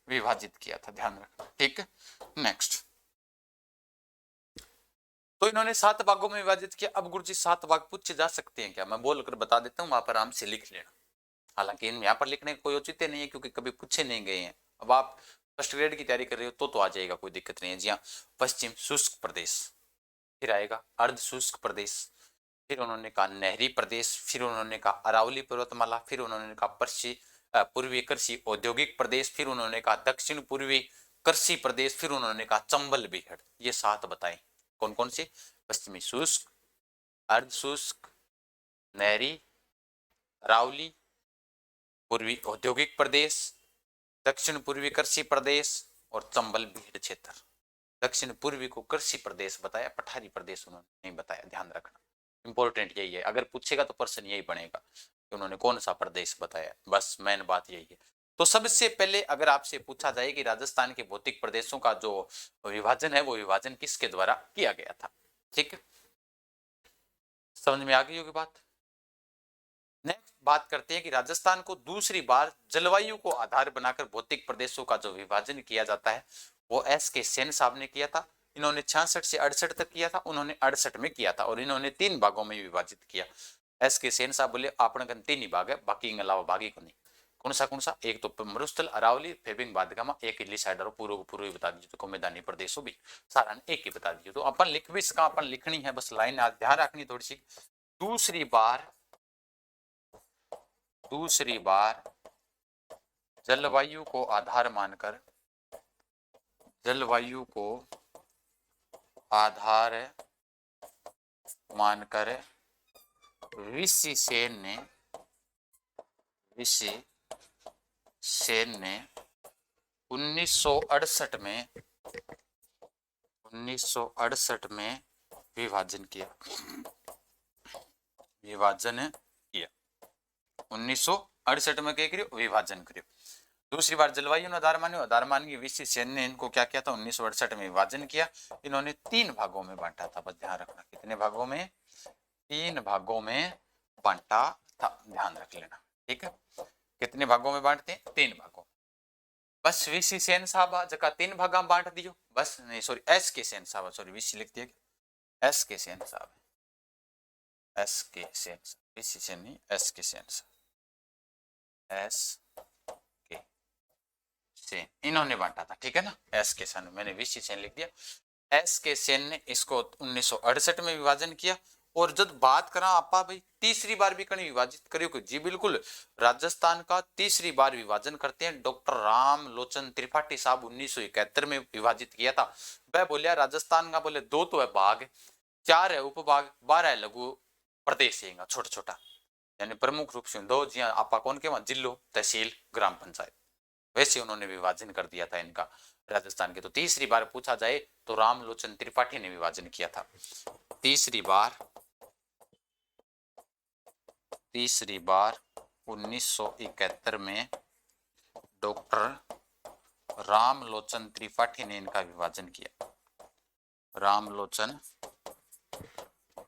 विभाजित किया था, ध्यान रखना। ठीक है, नेक्स्ट। तो इन्होंने 7 भागों में विभाजित किया। अब गुरुजी 7 भाग पूछे जा सकते हैं क्या? मैं बोलकर बता देता हूँ, वहां पर आराम से लिख लेना। हालांकि इन यहाँ पर लिखने का कोई औचित्य नहीं है, क्योंकि कभी पूछे नहीं गए हैं। अब आप फर्स्ट ग्रेड की तैयारी कर रहे हो तो आ जाएगा, कोई दिक्कत नहीं है। जी हाँ, पश्चिम शुष्क प्रदेश, फिर आएगा अर्ध शुष्क प्रदेश, फिर उन्होंने कहा नहरी प्रदेश, फिर उन्होंने कहा अरावली पर्वतमाला, फिर उन्होंने कहा पूर्वी कृषि औद्योगिक प्रदेश, फिर उन्होंने कहा दक्षिण पूर्वी कृषि प्रदेश, फिर उन्होंने कहा चंबल बीहड़। ये 7 बताए। कौन कौन से? पश्चिमी शुष्क, अर्ध शुष्क, नहरी, अरावली, पूर्वी औद्योगिक प्रदेश, दक्षिण पूर्वी कृषि प्रदेश और चंबल बीहड़ क्षेत्र। दक्षिण पूर्वी को कृषि प्रदेश बताया, पठारी प्रदेश उन्होंने नहीं बताया, ध्यान रखना। इंपॉर्टेंट यही है, अगर पूछेगा तो प्रश्न यही बनेगा कि उन्होंने कौन सा प्रदेश बताया, बस मेन बात यही है। तो सबसे पहले अगर आपसे पूछा जाए कि राजस्थान के भौतिक प्रदेशों का जो विभाजन है वो विभाजन किसके द्वारा किया गया था? ठीक है, समझ में आ गई होगी बात। नेक्स्ट बात करते हैं कि राजस्थान को दूसरी बार जलवायु को आधार बनाकर भौतिक प्रदेशों का जो विभाजन किया जाता है वो एस के सेन साहब ने किया था। इन्होंने 66 से 68 तक किया था, उन्होंने 68 में किया था और इन्होंने 3 भागों में विभाजित किया। एस के सेन साहब बोले आपने 3 ही भाग है, बाकी के अलावा बाकी को नहीं। कौन सा? एक तो मरुस्थल अरावली, फेबिंग बादगामा, एक इली साइड और पूर्व बता दीजिए, तो मैदानी प्रदेशों भी सारा एक ही बता दीजिए। तो अपन लिख भी सका, अपन लिखनी है, बस लाइन ध्यान रखनी थोड़ी सी। दूसरी बार जलवायु को आधार मानकर वीसी सेन ने 1968 में विभाजन किया। 1968 में क्या करियो? विभाजन करियो। दूसरी बार जलवायु ने आधार मानी वीसी सेन ने इनको क्या किया था? 1968 में विभाजन किया। इन्होंने 3 भागों में बांटा था, बस ध्यान रखना। कितने भागों में? 3 भागों में बांटा था, ध्यान रख लेना। ठीक है, कितने भागों में बांटते हैं? 3 भागों। बस वीसी सेन साहब जगह 3 भागा बांट दियो, बस नहीं सॉरी एस के सेन साहब, सॉरी वीसी लिख दिया, एस के सेन साहब, एस के सेन, वीसी सेन नहीं, एस के सेन साहब, एस के सेन इन्होंने बांटा था। ठीक है ना, एस के सेन, मैंने वीसी सेन लिख दिया। एस के सेन ने इसको 1968 में विभाजन किया। और जब बात करा आपा भाई तीसरी बार भी कहीं विभाजित करियो, जी बिल्कुल, राजस्थान का तीसरी बार विभाजन करते हैं डॉक्टर राम लोचन त्रिपाठी साहब 1971 में विभाजित किया था। वह बोलिया राजस्थान का बोले 2 तो है भाग, 4 है उपभाग, 12 है लघु प्रदेश है छोटा छोटा, यानी प्रमुख रूप से 2 जी आपा कौन के वहां जिलो, तहसील, ग्राम पंचायत, वैसे उन्होंने विभाजन कर दिया था इनका राजस्थान के। तो तीसरी बार पूछा जाए तो रामलोचन त्रिपाठी ने विभाजन किया था। तीसरी बार 1971 में डॉक्टर रामलोचन त्रिपाठी ने इनका विभाजन किया। रामलोचन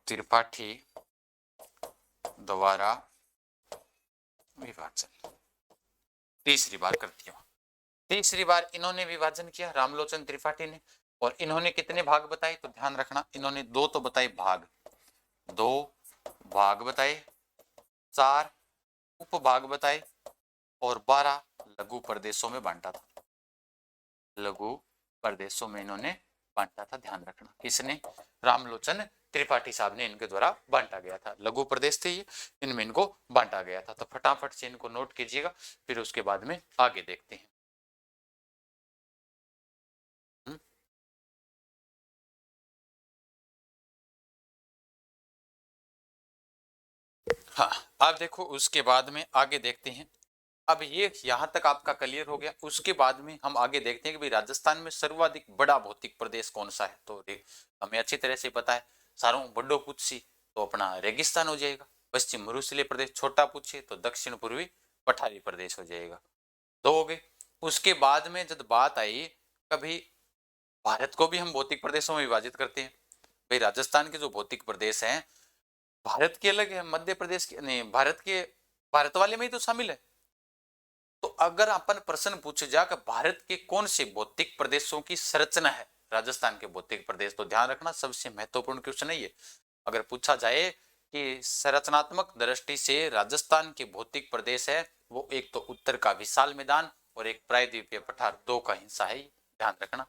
त्रिपाठी द्वारा विभाजन तीसरी बार करती हूं। तीसरी बार इन्होंने विभाजन किया रामलोचन त्रिपाठी ने। और इन्होंने कितने भाग बताए, तो ध्यान रखना इन्होंने 2 तो बताए भाग, 2 भाग बताए, 4 उपभाग बताए और 12 लघु प्रदेशों में बांटा था। लघु प्रदेशों में इन्होंने बांटा था, ध्यान रखना। किसने, रामलोचन त्रिपाठी साहब ने इनके द्वारा बांटा गया था। लघु प्रदेश थे ये, इनमें इनको बांटा गया था। तो फटाफट से इनको नोट कीजिएगा, फिर उसके बाद में आगे देखते हैं। हाँ, अब देखो उसके बाद में आगे देखते हैं। अब ये यहां तक आपका क्लियर हो गया। उसके बाद में हम आगे देखते हैं कि भाई राजस्थान में सर्वाधिक बड़ा भौतिक प्रदेश कौन सा है। तो हमें अच्छी तरह से पता है, सारों बड़ो पूछी तो अपना रेगिस्तान हो जाएगा, पश्चिम मरुस्थलीय प्रदेश छोटा पूछे तो दक्षिण पूर्वी पठारी प्रदेश हो जाएगा। 2 हो गए। उसके बाद में जब बात आई, कभी भारत को भी हम भौतिक प्रदेशों में विभाजित करते हैं। भाई राजस्थान के जो भौतिक प्रदेश हैं भारत के अलग है, मध्य प्रदेश के नहीं, भारत वाले में ही तो शामिल है। तो अगर अपन प्रश्न पूछे जा कि भारत के कौन से भौतिक प्रदेशों की संरचना है राजस्थान के भौतिक प्रदेश, तो ध्यान रखना सबसे महत्वपूर्ण क्वेश्चन है ये। अगर पूछा जाए कि संरचनात्मक दृष्टि से राजस्थान के भौतिक प्रदेश है, वो एक तो उत्तर का विशाल मैदान और एक प्रायद्वीपीय पठार, 2 का हिस्सा है, ध्यान रखना।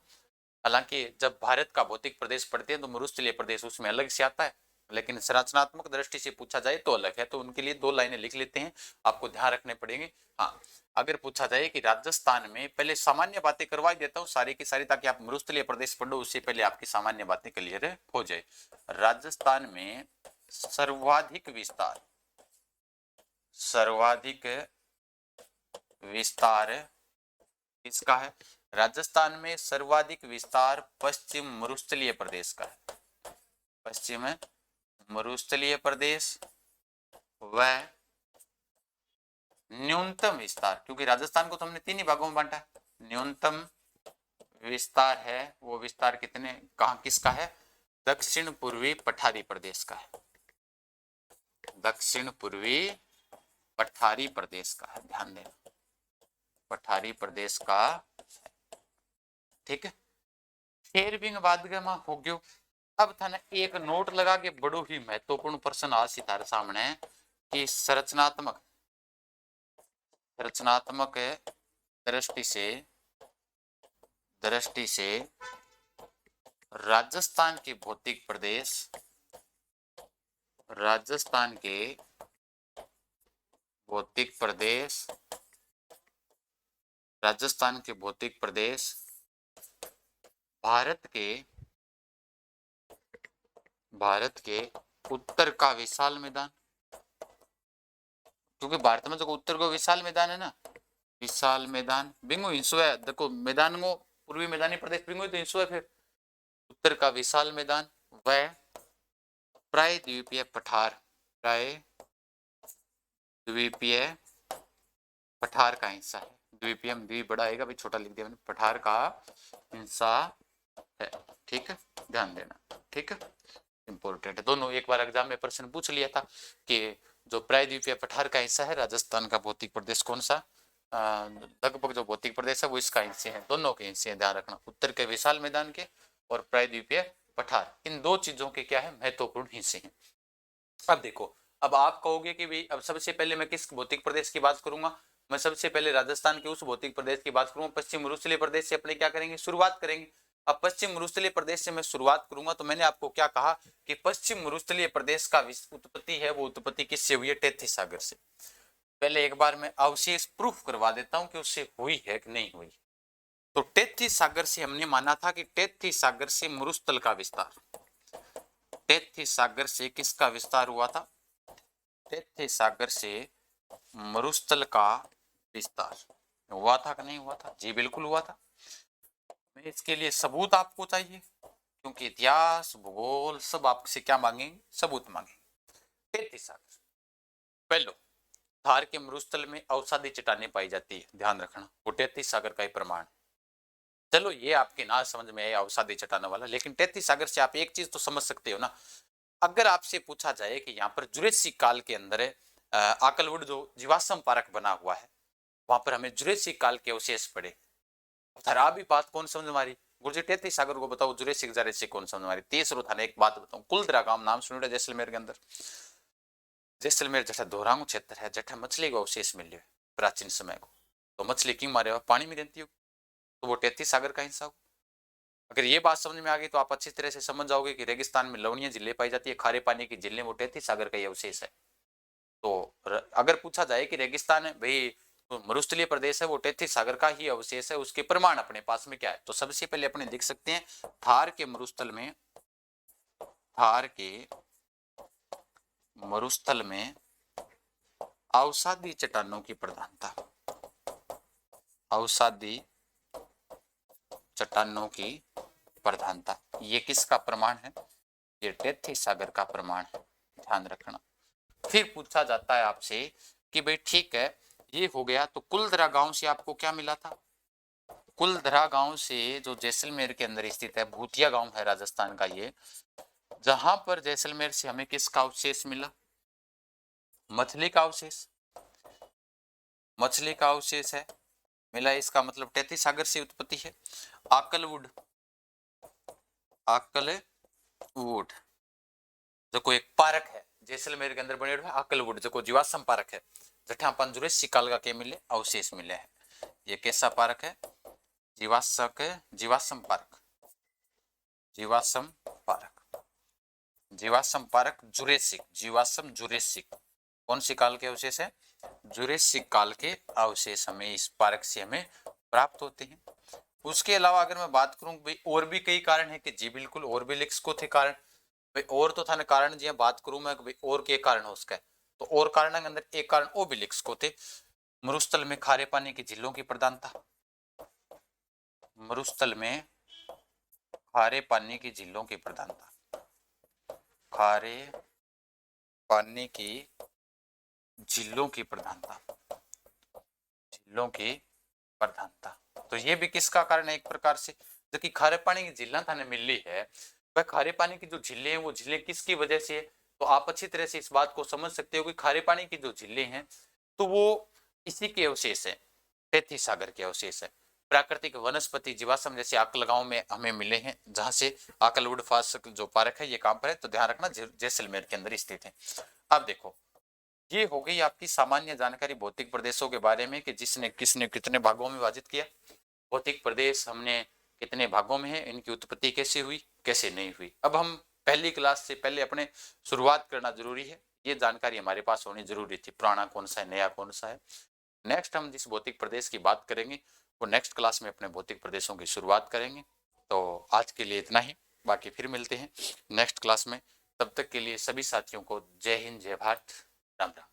हालांकि जब भारत का भौतिक प्रदेश पढ़ते हैं तो मरुस्थलीय प्रदेश उसमें अलग से आता है, लेकिन संरचनात्मक दृष्टि से पूछा जाए तो अलग है। तो उनके लिए 2 लाइनें लिख लेते हैं, आपको ध्यान रखने पड़ेंगे। हाँ, अगर पूछा जाए कि राजस्थान में, पहले सामान्य बातें करवा देता हूँ सारी की सारी, ताकि आप मरुस्थलीय प्रदेश पढ़ो उससे पहले आपकी सामान्य बातें क्लियर हो जाए। राजस्थान में सर्वाधिक विस्तार किसका है? राजस्थान में सर्वाधिक विस्तार पश्चिम मरुस्थलीय प्रदेश का है। पश्चिम मरुस्थलीय प्रदेश व न्यूनतम विस्तार, क्योंकि राजस्थान को तो हमने 3 ही भागों में बांटा, न्यूनतम विस्तार है वो विस्तार कितने कहां किसका है? दक्षिण पूर्वी पठारी प्रदेश का है। दक्षिण पूर्वी पठारी प्रदेश का है, ध्यान देना, पठारी प्रदेश का, ठीक है। फिर भी बात हो गयो। अब था ना एक नोट लगा के बड़ो ही महत्वपूर्ण प्रश्न आज सितारे सामने कि संरचनात्मक दृष्टि से राजस्थान के भौतिक प्रदेश, राजस्थान के भौतिक प्रदेश, राजस्थान के भौतिक प्रदेश भारत के उत्तर का विशाल मैदान, क्योंकि भारत में जो उत्तर को विशाल मैदान है ना, विशाल मैदान बिंगो हिंसो है, देखो मैदान को पूर्वी मैदानी प्रदेश बिंगो तो हिंसो है, फिर उत्तर का विशाल मैदान व प्रायद्वीपीय पठार, प्रायद्वीपीय पठार का हिस्सा है। द्वीपीय में द्वीप बड़ा आएगा, भाई छोटा लिख दिया मैंने, पठार का हिस्सा है, ठीक है, ध्यान देना, ठीक है, इंपॉर्टेंट है। दोनों एक बार एग्जाम में प्रश्न पूछ लिया था कि जो प्रायद्वीपीय पठार का हिस्सा है राजस्थान का भौतिक प्रदेश कौन सा, लगभग जो भौतिक प्रदेश है वो इसका हिस्से है, दोनों के हिस्से हैं, ध्यान रखना, उत्तर के विशाल मैदान के और प्रायद्वीपीय पठार, इन 2 चीजों के क्या है, महत्वपूर्ण हिस्से हैं। अब देखो, अब आप कहोगे कि भाई अब सबसे पहले मैं किस भौतिक प्रदेश की बात करूंगा, मैं सबसे पहले राजस्थान के उस भौतिक प्रदेश की बात करूंगा, पश्चिम मरुस्थलीय प्रदेश से अपने क्या करेंगे, शुरुआत करेंगे। अब पश्चिम मरुस्थलीय प्रदेश से मैं शुरुआत करूंगा, तो मैंने आपको क्या कहा कि पश्चिम मरुस्थलीय प्रदेश का उत्पत्ति है वो उत्पत्ति किससे हुई है? टेथी सागर से। पहले एक बार मैं अवशेष प्रूफ करवा देता हूं कि उससे हुई है कि नहीं हुई। तो टेथी सागर से हमने माना था कि टेथी सागर से मरुस्थल का विस्तार, टेथी सागर से किसका विस्तार हुआ था? टेथी सागर से मरुस्थल का विस्तार हुआ था कि नहीं हुआ था? जी बिल्कुल हुआ था। मैं इसके लिए सबूत आपको चाहिए, क्योंकि इतिहास भूगोल सब आपसे क्या मांगेंगे? सबूत मांगेंगे। टेथी सागर पहलो, धार के मरुस्थल में औषधि चट्टानें पाई जाती है, ध्यान रखना, वो टेथी सागर का ही प्रमाण। चलो ये आपके ना समझ में आया औषधि चट्टानों वाला, लेकिन टेथी सागर से आप एक चीज तो समझ सकते हो ना, अगर आपसे पूछा जाए कि यहाँ पर जुरेसिक काल के अंदर आकलवुड जो जीवाश्म पार्क बना हुआ है, वहां पर हमें जुरेसिक काल के अवशेष पड़े, खराब ही बात कौन समझ मारी? गुरुजी 33 सागर को बताओ जुरेसिक जारेसिक कौन सा हमारी 30 रो थाने एक बात बताऊं, कुलधरा गांव नाम सुनो जैसलमेर के अंदर। जैसलमेर जठा धोरांगो क्षेत्र है, जठा मछली को अवशेष मिले प्राचीन समय को, तो मछली क्यों मारे पानी में रहती हो, तो वो 33 सागर का हिस्सा हो। अगर ये बात समझ में आ गई तो आप अच्छी तरह से समझ जाओगे कि रेगिस्तान में लवणीय झीलें पाई जाती है, खारे पानी की झीलें वो 33 सागर का ही अवशेष है। तो अगर पूछा जाए कि रेगिस्तान है भाई तो मरुस्थलीय प्रदेश है, वो 33 सागर का ही अवशेष है, उसके प्रमाण अपने पास में क्या है, तो सबसे पहले अपने देख सकते हैं थार के मरुस्थल में अवसादी चट्टानों की प्रधानता, अवसादी चट्टानों की प्रधानता, ये किसका प्रमाण है, ये 33 सागर का प्रमाण है, ध्यान रखना। फिर पूछा जाता है आपसे कि भाई ठीक है ये हो गया, तो कुलधरा गांव से आपको क्या मिला था, कुलधरा गांव से जो जैसलमेर के अंदर स्थित है, भूतिया गांव है राजस्थान का ये, जहां पर जैसलमेर से हमें किसका अवशेष मिला, मछली का अवशेष, मछली का अवशेष है मिला, इसका मतलब 33 सागर से उत्पत्ति है। आकलवुड, आकलवुड जो कोई एक पार्क है जैसलमेर के अंदर बने हुए आकलवुड जो को जीवाश्म पार्क है, जठा अपन जुरेसिक काल का के मिले अवशेष मिले हैं। ये कैसा पार्क है, जीवाश्म पार्क, जीवाश्म पार्क, जीवाश्म पार्क जुरेसिक, जीवाश्म जुरेसिक कौन सी काल के अवशेष है, जुरेसिक काल के अवशेष हमें इस पार्क से हमें प्राप्त होते हैं। उसके अलावा अगर मैं बात करूं भाई और भी कई कारण है कि जी बिल्कुल और भी लिख्स को थे कारण, भाई और तो था कारण जी बात करूं मैं भाई और के कारण हो उसका, तो और कारण के अंदर एक कारण ओबिलिक्स को थे, मरुस्थल में खारे पानी की झीलों की प्रधानता, मरुस्थल में खारे पानी की झीलों की प्रधानता, खारे पानी की झीलों की प्रधानता, झीलों की प्रधानता, तो ये भी किसका कारण है एक प्रकार से, जो कि खारे पानी की झीलें थाने मिल रही है, वह खारे पानी की जो झीलें हैं वो झीलें किसकी वजह से है, तो आप अच्छी तरह से इस बात को समझ सकते हो कि खारे पानी की जो झीलें हैं तो वो इसी के अवशेष है, 33 सागर के अवशेष है। प्राकृतिक वनस्पति जीवाश्म जैसे आकल गांव में हमें मिले हैं, जहां से आकलवुड फास जो पार्क है ये कहां पर है, तो ध्यान रखना जैसलमेर के अंदर स्थित है। अब देखो ये हो गई आपकी सामान्य जानकारी भौतिक प्रदेशों के बारे में कि जिसने किसने कितने भागों में विभाजित किया, भौतिक प्रदेश हमने कितने भागों में है, इनकी उत्पत्ति कैसे हुई कैसे नहीं हुई। अब हम पहली क्लास से पहले अपने शुरुआत करना जरूरी है, ये जानकारी हमारे पास होनी जरूरी थी, पुराना कौन सा है नया कौन सा है। नेक्स्ट हम जिस भौतिक प्रदेश की बात करेंगे वो नेक्स्ट क्लास में अपने भौतिक प्रदेशों की शुरुआत करेंगे। तो आज के लिए इतना ही, बाकी फिर मिलते हैं नेक्स्ट क्लास में, तब तक के लिए सभी साथियों को जय हिंद जय भारत, राम राम।